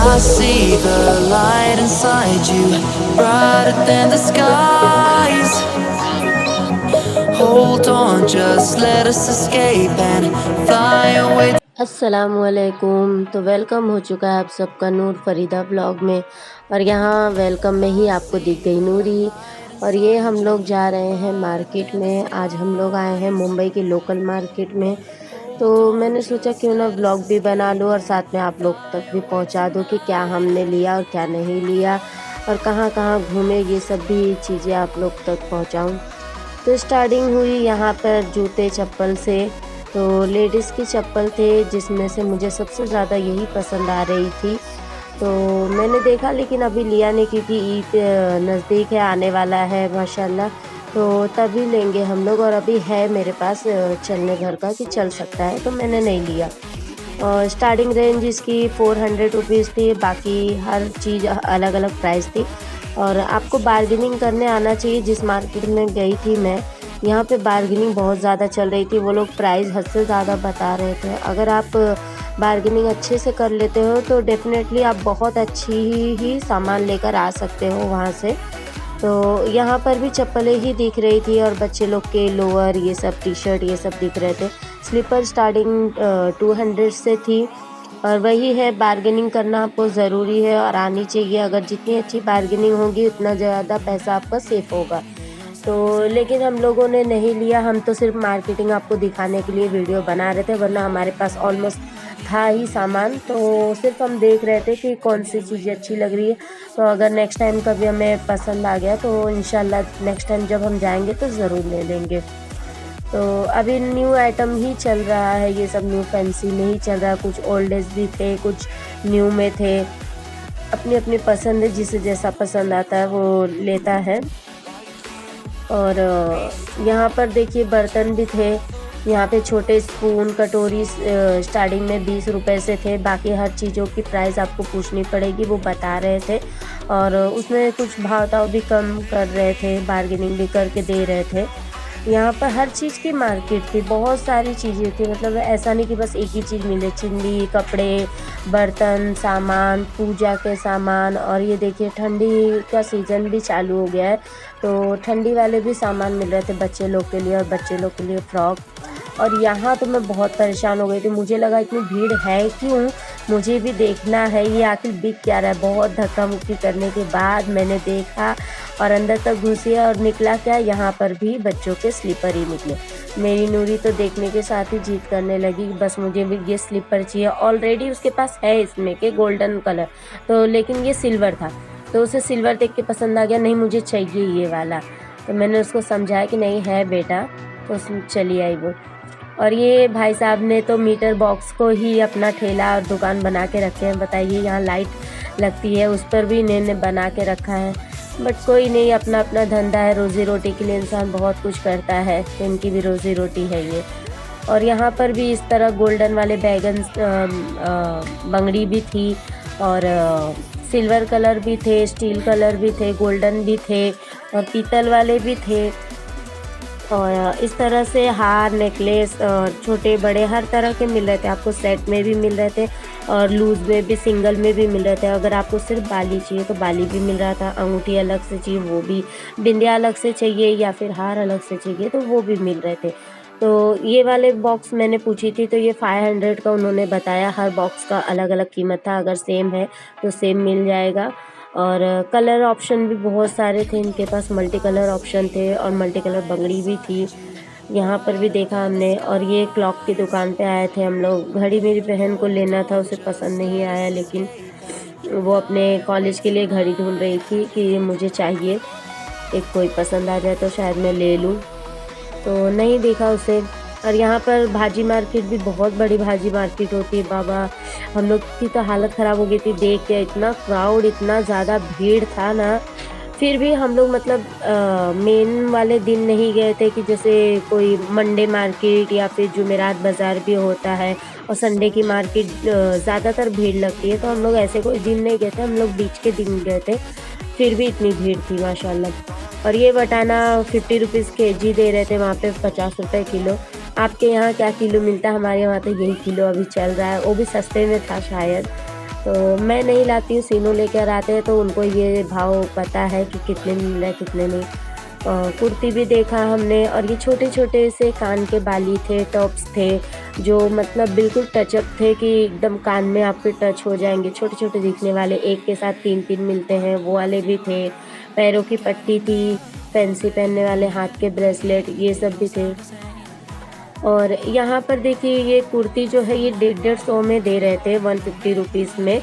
I see the light inside you, brighter than the skies. Hold on, just let us escape and fly away. अस्सलामुअलैकुम। तो welcome हो चुका है आप सबका नूर फरीदा ब्लॉग में। और यहाँ वेलकम में ही आपको दिख गई नूरी। और ये हम लोग जा रहे हैं मार्केट में। आज हम लोग आए हैं मुंबई की लोकल मार्केट में। तो मैंने सोचा क्यों ना ब्लॉग भी बना लूँ और साथ में आप लोग तक भी पहुँचा दूँ कि क्या हमने लिया और क्या नहीं लिया और कहाँ कहाँ घूमे, ये सब भी चीज़ें आप लोग तक पहुँचाऊँ। तो स्टार्टिंग हुई यहाँ पर जूते चप्पल से। तो लेडीज़ की चप्पल थे जिसमें से मुझे सबसे ज़्यादा यही पसंद आ रही थी। तो मैंने देखा लेकिन अभी लिया नहीं क्योंकि ईद नज़दीक है, आने वाला है माशाल्लाह। तो तभी लेंगे हम लोग और अभी है मेरे पास चलने भर का कि चल सकता है, तो मैंने नहीं लिया। और स्टार्टिंग रेंज इसकी 400 रुपीज़ थी, बाकी हर चीज़ अलग अलग प्राइस थी। और आपको बार्गेनिंग करने आना चाहिए। जिस मार्केट में गई थी मैं, यहाँ पे बार्गेनिंग बहुत ज़्यादा चल रही थी। वो लोग प्राइस हद से ज़्यादा बता रहे थे। अगर आप बार्गेनिंग अच्छे से कर लेते हो तो डेफ़िनेटली आप बहुत अच्छी ही सामान लेकर आ सकते हो वहाँ से। तो यहाँ पर भी चप्पलें ही दिख रही थी और बच्चे लोग के लोअर, ये सब टी शर्ट ये सब दिख रहे थे। स्लीपर स्टार्टिंग 200 से थी। और वही है, बार्गेनिंग करना आपको ज़रूरी है और आनी चाहिए। अगर जितनी अच्छी बार्गेनिंग होगी उतना ज़्यादा पैसा आपका सेफ होगा। तो लेकिन हम लोगों ने नहीं लिया। हम तो सिर्फ मार्केटिंग आपको दिखाने के लिए वीडियो बना रहे थे, वरना हमारे पास ऑलमोस्ट था ही सामान। तो सिर्फ हम देख रहे थे कि कौन सी चीज़ें अच्छी लग रही है। तो अगर नेक्स्ट टाइम कभी हमें पसंद आ गया तो इंशाल्लाह नेक्स्ट टाइम जब हम जाएंगे तो ज़रूर ले लेंगे। तो अभी न्यू आइटम ही चल रहा है, ये सब न्यू फैंसी में ही चल रहा है। कुछ ओल्ड एज भी थे, कुछ न्यू में थे। अपनी अपनी पसंद है, जिसे जैसा पसंद आता है वो लेता है। और यहाँ पर देखिए बर्तन भी थे। यहाँ पे छोटे स्पून कटोरी स्टार्टिंग में 20 रुपए से थे। बाकी हर चीज़ों की प्राइस आपको पूछनी पड़ेगी, वो बता रहे थे। और उसमें कुछ भाव ताव भी कम कर रहे थे, बार्गेनिंग भी करके दे रहे थे। यहाँ पर हर चीज़ की मार्केट थी, बहुत सारी चीज़ें थी। मतलब ऐसा नहीं कि बस एक ही चीज़ मिले। चिल्ली, कपड़े, बर्तन, सामान, पूजा के सामान। और ये देखिए ठंडी का सीज़न भी चालू हो गया है, तो ठंडी वाले भी सामान मिल रहे थे बच्चे लोग के लिए और बच्चे लोग के लिए फ्रॉक। और यहाँ तो मैं बहुत परेशान हो गई थी। मुझे लगा इतनी भीड़ है क्यों, मुझे भी देखना है ये आखिर बिक क्या रहा है। बहुत धक्का मुक्की करने के बाद मैंने देखा और अंदर तक घुसी और निकला क्या, यहाँ पर भी बच्चों के स्लीपर ही निकले। मेरी नूरी तो देखने के साथ ही जिद करने लगी, बस मुझे भी ये स्लीपर चाहिए। ऑलरेडी उसके पास है इसमें के गोल्डन कलर, तो लेकिन ये सिल्वर था, तो उसे सिल्वर देख के पसंद आ गया। नहीं मुझे चाहिए ये वाला। तो मैंने उसको समझाया कि नहीं है बेटा, तो चली आई वो। और ये भाई साहब ने तो मीटर बॉक्स को ही अपना ठेला और दुकान बना के रखे हैं। बताइए, यहाँ लाइट लगती है उस पर भी इन्होंने बना के रखा है। बट कोई नहीं, अपना अपना धंधा है। रोज़ी रोटी के लिए इंसान बहुत कुछ करता है, तो इनकी भी रोज़ी रोटी है ये। और यहाँ पर भी इस तरह गोल्डन वाले बैगन बंगड़ी भी थी। और सिल्वर कलर भी थे, स्टील कलर भी थे, गोल्डन भी थे और पीतल वाले भी थे। और इस तरह से हार, नेकलेस और छोटे बड़े हर तरह के मिल रहे थे आपको। सेट में भी मिल रहे थे और लूज़ में भी, सिंगल में भी मिल रहे थे। अगर आपको सिर्फ बाली चाहिए तो बाली भी मिल रहा था। अंगूठी अलग से चाहिए वो भी, बिंदिया अलग से चाहिए या फिर हार अलग से चाहिए तो वो भी मिल रहे थे। तो ये वाले बॉक्स मैंने पूछी थी तो ये 500 का उन्होंने बताया। हर बॉक्स का अलग अलग कीमत था। अगर सेम है तो सेम मिल जाएगा। और कलर ऑप्शन भी बहुत सारे थे इनके पास। मल्टी कलर ऑप्शन थे और मल्टी कलर बंगड़ी भी थी। यहाँ पर भी देखा हमने। और ये क्लॉक की दुकान पे आए थे हम लोग। घड़ी मेरी बहन को लेना था, उसे पसंद नहीं आया, लेकिन वो अपने कॉलेज के लिए घड़ी ढूंढ रही थी कि ये मुझे चाहिए, एक कोई पसंद आ जाए तो शायद मैं ले लूँ। तो नहीं देखा उसे। और यहाँ पर भाजी मार्केट भी, बहुत बड़ी भाजी मार्केट होती है बाबा। हम लोग की तो हालत ख़राब हो गई थी देख के। इतना क्राउड, इतना ज़्यादा भीड़ था ना। फिर भी हम लोग मतलब मेन वाले दिन नहीं गए थे कि जैसे कोई मंडे मार्केट या फिर जुमेरात बाज़ार भी होता है और संडे की मार्केट ज़्यादातर भीड़ लगती है, तो हम लोग ऐसे कोई दिन नहीं गए थे। हम लोग बीच के दिन गए थे, फिर भी इतनी भीड़ थी माशाल्लाह। और ये बटाना 50 रुपीज़ केजी दे रहे थे वहाँ पे, 50 रुपये किलो। आपके यहाँ क्या किलो मिलता है? हमारे यहाँ तो यही किलो अभी चल रहा है, वो भी सस्ते में था शायद। तो मैं नहीं लाती हूँ, सीनू लेकर आते हैं तो उनको ये भाव पता है कि कितने में मिल रहा है कितने नहीं। कुर्ती भी देखा हमने, और ये छोटे छोटे से कान के बाली थे, टॉप्स थे जो मतलब बिल्कुल टचअप थे कि एकदम कान में आपके टच हो जाएंगे, छोटे छोटे दिखने वाले, एक के साथ 3-3 मिलते हैं वो वाले भी थे। पैरों की पट्टी थी, फैंसी पहनने वाले हाथ के ब्रेसलेट, ये सब भी थे। और यहाँ पर देखिए ये कुर्ती जो है ये 150 में दे रहे थे, 150 रुपीज़ में।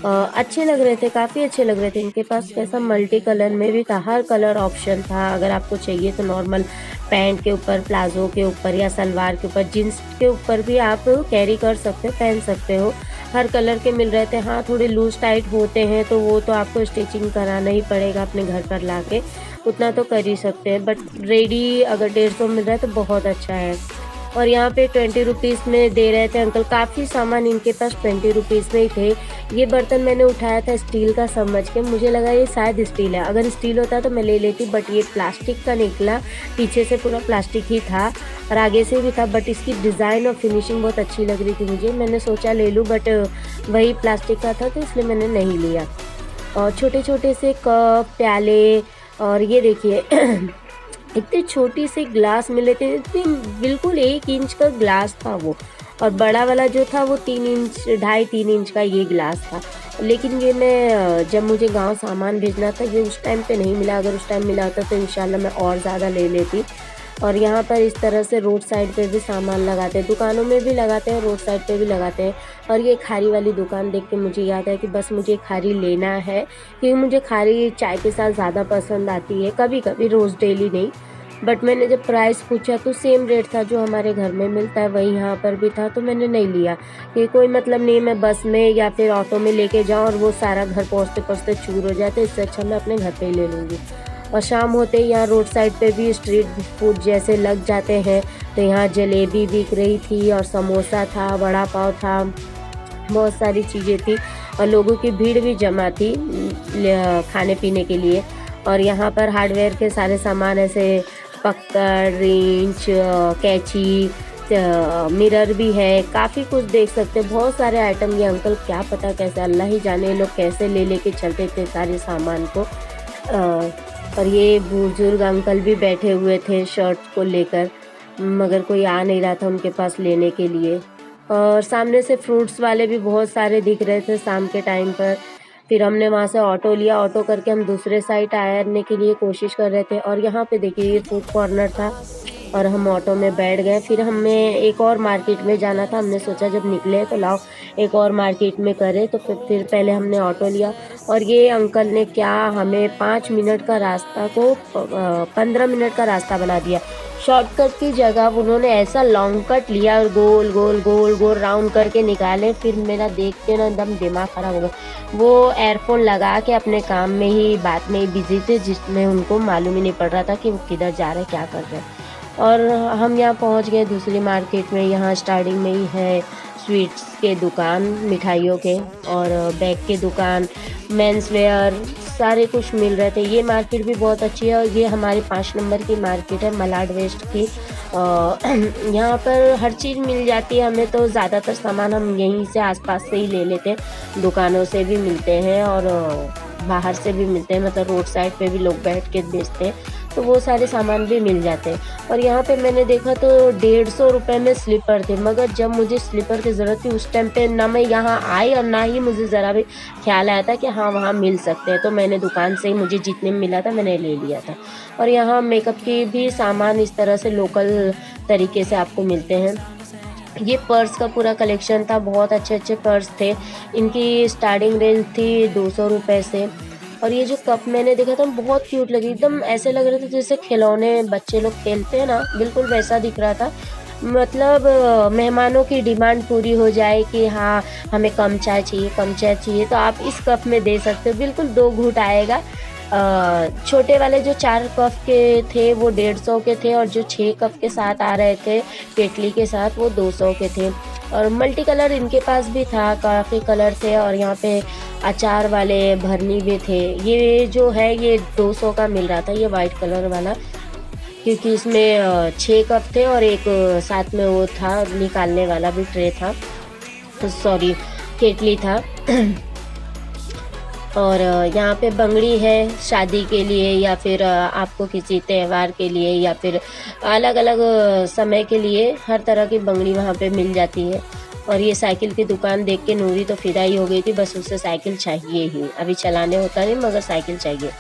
अच्छे लग रहे थे, काफ़ी अच्छे लग रहे थे। इनके पास कैसा मल्टी कलर में भी था, हर कलर ऑप्शन था। अगर आपको चाहिए तो नॉर्मल पैंट के ऊपर, प्लाजो के ऊपर या सलवार के ऊपर, जीन्स के ऊपर भी आप कैरी कर सकते हो, पहन सकते हो। हर कलर के मिल रहे थे। हाँ, थोड़े लूज टाइट होते हैं तो वो तो आपको स्टिचिंग कराना ही पड़ेगा अपने घर पर लाके, उतना तो कर ही सकते हैं, बट रेडी अगर 150 मिल रहा है तो बहुत अच्छा है। और यहाँ पे 20 रुपीज़ में दे रहे थे अंकल। काफ़ी सामान इनके पास 20 रुपीज़ में ही थे। ये बर्तन मैंने उठाया था स्टील का समझ के, मुझे लगा ये शायद स्टील है, अगर स्टील होता तो मैं ले लेती, बट ये प्लास्टिक का निकला। पीछे से पूरा प्लास्टिक ही था और आगे से भी था, बट इसकी डिज़ाइन और फिनिशिंग बहुत अच्छी लग रही थी मुझे। मैंने सोचा ले लूँ, बट वही प्लास्टिक का था तो इसलिए मैंने नहीं लिया। और छोटे छोटे से कप, प्याले, और ये देखिए इतने छोटी सी ग्लास मिले थे, इतनी बिल्कुल 1 इंच का ग्लास था वो, और बड़ा वाला जो था वो 3 इंच, 2.5-3 इंच का ये ग्लास था। लेकिन ये मैं जब मुझे गांव सामान भेजना था ये उस टाइम पे नहीं मिला, अगर उस टाइम मिला होता तो इंशाल्लाह मैं और ज़्यादा ले लेती। और यहाँ पर इस तरह से रोड साइड पे भी सामान लगाते हैं, दुकानों में भी लगाते हैं, रोड साइड पे भी लगाते हैं। और ये खारी वाली दुकान देख के मुझे याद है कि बस मुझे खारी लेना है, क्योंकि मुझे खारी चाय के साथ ज़्यादा पसंद आती है, कभी कभी, रोज़ डेली नहीं। बट मैंने जब प्राइस पूछा तो सेम रेट था जो हमारे घर में मिलता है वही यहाँ पर भी था, तो मैंने नहीं लिया। ये कोई मतलब नहीं मैं बस में या फिर ऑटो में लेके जाऊँ और वो सारा घर पहुँचते पहुँचते चूर हो जाए, तो इससे अच्छा मैं अपने घर पे ही ले लूँगी। और शाम होते ही यहाँ रोड साइड पे भी स्ट्रीट फूड जैसे लग जाते हैं, तो यहाँ जलेबी बिक रही थी और समोसा था, वड़ा पाव था, बहुत सारी चीज़ें थी और लोगों की भीड़ भी जमा थी खाने पीने के लिए। और यहाँ पर हार्डवेयर के सारे सामान ऐसे पकड़, रिंच, कैंची, मिरर भी है, काफ़ी कुछ देख सकते हैं, बहुत सारे आइटम। ये अंकल क्या पता कैसे, अल्लाह ही जाने लोग कैसे ले लेके चलते थे सारे सामान को। और ये बुजुर्ग अंकल भी बैठे हुए थे शर्ट को लेकर, मगर कोई आ नहीं रहा था उनके पास लेने के लिए। और सामने से फ्रूट्स वाले भी बहुत सारे दिख रहे थे शाम के टाइम पर। फिर हमने वहाँ से ऑटो लिया, ऑटो करके हम दूसरे साइड आने के लिए कोशिश कर रहे थे। और यहाँ पे देखिए ये फूड कॉर्नर था और हम ऑटो में बैठ गए। फिर हमें एक और मार्केट में जाना था, हमने सोचा जब निकले तो लाओ एक और मार्केट में करें, तो फिर पहले हमने ऑटो लिया। और ये अंकल ने क्या हमें 5 मिनट का रास्ता को 15 मिनट का रास्ता बना दिया। शॉर्टकट की जगह उन्होंने ऐसा लॉन्ग कट लिया और गोल गोल गोल गोल राउंड करके निकाले। फिर मेरा देख के ना एकदम दिमाग ख़राब हो गया। वो एयरफोन लगा के अपने काम में ही, बात में ही बिजी थे, जिसमें उनको मालूम ही नहीं पड़ रहा था कि वो किधर जा रहे, क्या कर रहे। और हम यहाँ पहुँच गए दूसरी मार्केट में। यहाँ स्टार्टिंग में ही है स्वीट्स के दुकान, मिठाइयों के, और बैग के दुकान, मेंस वेयर, सारे कुछ मिल रहे थे। ये मार्केट भी बहुत अच्छी है और ये हमारी 5 नंबर की मार्केट है, मलाड वेस्ट की। यहाँ पर हर चीज़ मिल जाती है हमें, तो ज़्यादातर सामान हम यहीं से आसपास से ही ले लेते हैं। दुकानों से भी मिलते हैं और बाहर से भी मिलते हैं, मतलब रोड साइड पे भी लोग बैठ के बेचते हैं, तो वो सारे सामान भी मिल जाते हैं। और यहाँ पे मैंने देखा तो 150 रुपये में स्लीपर थे, मगर जब मुझे स्लीपर की ज़रूरत थी उस टाइम पे ना मैं यहाँ आई और ना ही मुझे ज़रा भी ख्याल आया था कि हाँ वहाँ मिल सकते हैं, तो मैंने दुकान से ही मुझे जितने में मिला था मैंने ले लिया था। और यहाँ मेकअप की भी सामान इस तरह से लोकल तरीके से आपको मिलते हैं। ये पर्स का पूरा कलेक्शन था, बहुत अच्छे अच्छे पर्स थे। इनकी स्टार्टिंग रेंज थी 200 रुपये से। और ये जो कप मैंने देखा था बहुत क्यूट लगी, एकदम ऐसे लग रहे थे जैसे खिलौने बच्चे लोग खेलते हैं ना, बिल्कुल वैसा दिख रहा था। मतलब मेहमानों की डिमांड पूरी हो जाए कि हाँ हमें कम चाय चाहिए, कम चाय चाहिए, तो आप इस कप में दे सकते हो, बिल्कुल 2 घूंट आएगा। छोटे वाले जो 4 कप के थे वो 150 के थे, और जो 6 कप के साथ आ रहे थे केटली के साथ वो 200 के थे। और मल्टी कलर इनके पास भी था, काफ़ी कलर थे। और यहाँ पे अचार वाले भरनी भी थे। ये जो है ये 200 का मिल रहा था, ये वाइट कलर वाला, क्योंकि इसमें 6 कप थे और एक साथ में वो था निकालने वाला भी ट्रे था, तो सॉरी। केटली था। और यहाँ पे बंगड़ी है शादी के लिए या फिर आपको किसी त्यौहार के लिए या फिर अलग अलग समय के लिए हर तरह की बंगड़ी वहाँ पे मिल जाती है। और ये साइकिल की दुकान देख के नूरी तो फिदा ही हो गई थी, बस उसे साइकिल चाहिए ही, अभी चलाने होता नहीं मगर साइकिल चाहिए।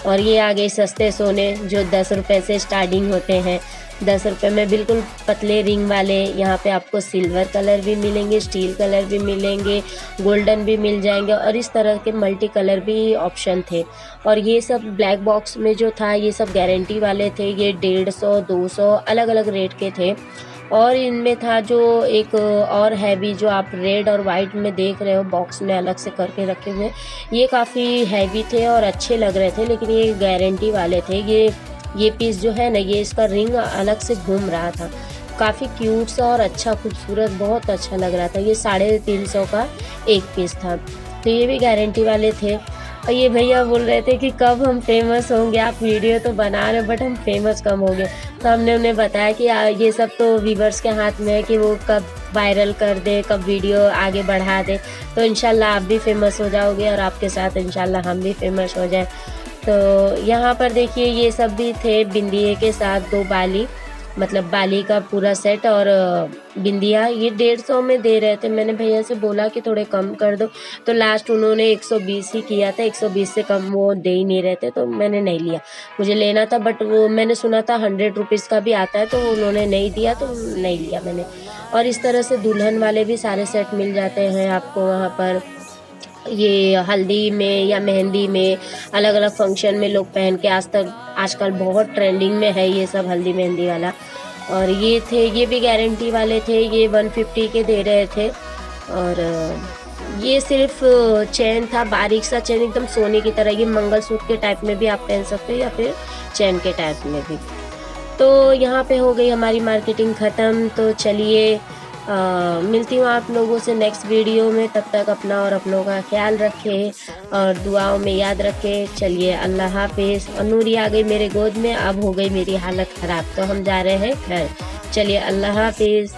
और ये आ गए सस्ते सोने जो 10 रुपये से स्टार्टिंग होते हैं। 10 रुपये में बिल्कुल पतले रिंग वाले, यहाँ पे आपको सिल्वर कलर भी मिलेंगे, स्टील कलर भी मिलेंगे, गोल्डन भी मिल जाएंगे और इस तरह के मल्टी कलर भी ऑप्शन थे। और ये सब ब्लैक बॉक्स में जो था ये सब गारंटी वाले थे। ये 150, 200 अलग अलग रेट के थे। और इनमें था जो एक और हैवी जो आप रेड और वाइट में देख रहे हो बॉक्स में अलग से करके रखे हुए, ये काफ़ी हैवी थे और अच्छे लग रहे थे, लेकिन ये गारंटी वाले थे। ये पीस जो है ना, ये इसका रिंग अलग से घूम रहा था, काफ़ी क्यूट सा और अच्छा खूबसूरत बहुत अच्छा लग रहा था। ये 350 का एक पीस था, तो ये भी गारंटी वाले थे। और ये भैया बोल रहे थे कि कब हम फेमस होंगे, आप वीडियो तो बना रहे बट हम फेमस कब होंगे। तो हमने उन्हें बताया कि ये सब तो व्यूअर्स के हाथ में है कि वो कब वायरल कर दे, कब वीडियो आगे बढ़ा दे। तो इंशाल्लाह आप भी फेमस हो जाओगे और आपके साथ इंशाल्लाह हम भी फेमस हो जाए। तो यहाँ पर देखिए ये सब भी थे बिंदिए के साथ 2 बाली, मतलब बाली का पूरा सेट और बिंदिया। ये 150 में दे रहे थे। मैंने भैया से बोला कि थोड़े कम कर दो, तो लास्ट उन्होंने 120 ही किया था। 120 से कम वो दे ही नहीं रहे थे, तो मैंने नहीं लिया। मुझे लेना था बट वो मैंने सुना था 100 रुपीज़ का भी आता है, तो उन्होंने नहीं दिया तो नहीं लिया मैंने। और इस तरह से दुल्हन वाले भी सारे सेट मिल जाते हैं आपको वहाँ पर। ये हल्दी में या मेहंदी में अलग अलग फंक्शन में लोग पहन के आजकल बहुत ट्रेंडिंग में है ये सब हल्दी मेहंदी वाला। और ये भी गारंटी वाले थे, ये 150 के दे रहे थे। और ये सिर्फ चेन था, बारीक सा चेन एकदम सोने की तरह। ये मंगलसूत्र के टाइप में भी आप पहन सकते हो या फिर चेन के टाइप में भी। तो यहाँ पे हो गई हमारी मार्केटिंग ख़त्म। तो चलिए मिलती हूँ आप लोगों से नेक्स्ट वीडियो में। तब तक अपना और अपनों का ख्याल रखें और दुआओं में याद रखें। चलिए अल्लाह हाफिज़। और नूरी आ गई मेरे गोद में, अब हो गई मेरी हालत ख़राब, तो हम जा रहे हैं घर। चलिए अल्लाह हाफिज़।